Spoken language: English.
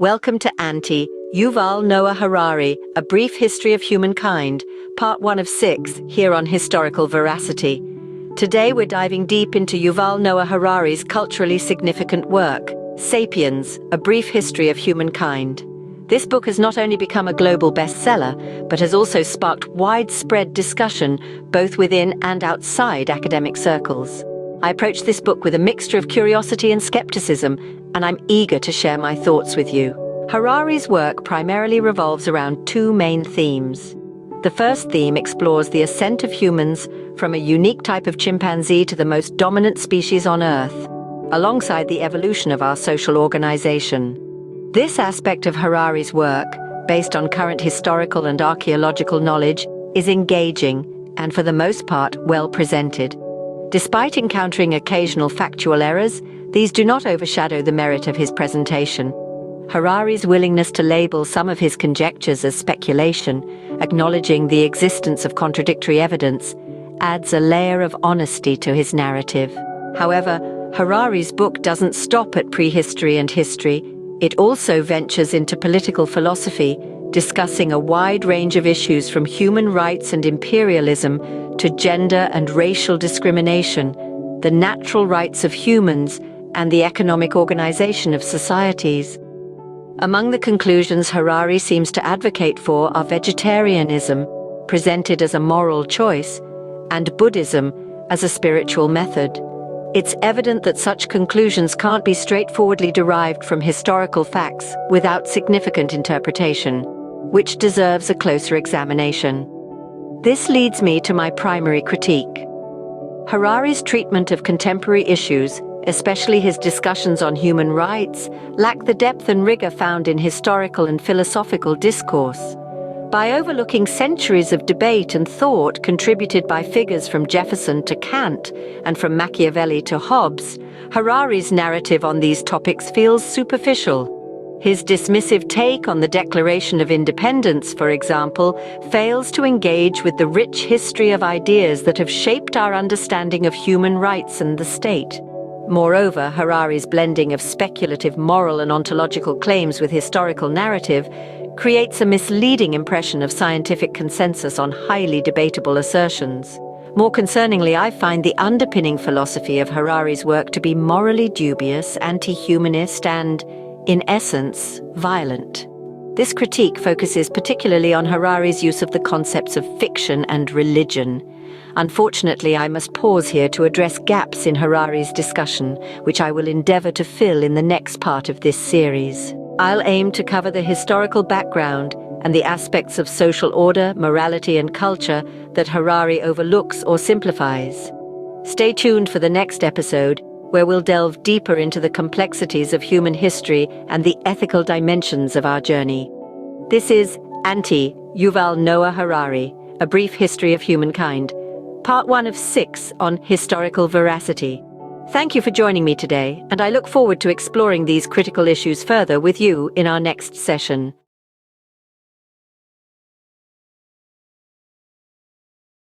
Welcome to Yuval Noah Harari, A Brief History of Humankind, Part 1 of 6, here on Historical Veracity. Today we're diving deep into Yuval Noah Harari's culturally significant work, Sapiens, A Brief History of Humankind. This book has not only become a global bestseller, but has also sparked widespread discussion both within and outside academic circles. I approached this book with a mixture of curiosity and skepticism, and I'm eager to share my thoughts with you. Harari's work primarily revolves around two main themes. The first theme explores the ascent of humans from a unique type of chimpanzee to the most dominant species on Earth, alongside the evolution of our social organization. This aspect of Harari's work, based on current historical and archaeological knowledge, is engaging and, for the most part, well presented. Despite encountering occasional factual errors, these do not overshadow the merit of his presentation. Harari's willingness to label some of his conjectures as speculation, acknowledging the existence of contradictory evidence, adds a layer of honesty to his narrative. However, Harari's book doesn't stop at prehistory and history. It also ventures into political philosophy, discussing a wide range of issues from human rights and imperialism to gender and racial discrimination, the natural rights of humans, and the economic organization of societies. Among the conclusions Harari seems to advocate for are vegetarianism, presented as a moral choice, and Buddhism as a spiritual method. It's evident that such conclusions can't be straightforwardly derived from historical facts without significant interpretation, which deserves a closer examination. This leads me to my primary critique. Harari's treatment of contemporary issues, especially his discussions on human rights, lack the depth and rigor found in historical and philosophical discourse. By overlooking centuries of debate and thought contributed by figures from Jefferson to Kant and from Machiavelli to Hobbes, Harari's narrative on these topics feels superficial. His dismissive take on the Declaration of Independence, for example, fails to engage with the rich history of ideas that have shaped our understanding of human rights and the state. Moreover, Harari's blending of speculative moral and ontological claims with historical narrative creates a misleading impression of scientific consensus on highly debatable assertions. More concerningly, I find the underpinning philosophy of Harari's work to be morally dubious, anti-humanist, and, in essence, violent. This critique focuses particularly on Harari's use of the concepts of fiction and religion. Unfortunately, I must pause here to address gaps in Harari's discussion, which I will endeavor to fill in the next part of this series. I'll aim to cover the historical background and the aspects of social order, morality, and culture that Harari overlooks or simplifies. Stay tuned for the next episode, where we'll delve deeper into the complexities of human history and the ethical dimensions of our journey. This is Yuval Noah Harari, A Brief History of Humankind, Part 1 of 6 on Historical Veracity. Thank you for joining me today, and I look forward to exploring these critical issues further with you in our next session.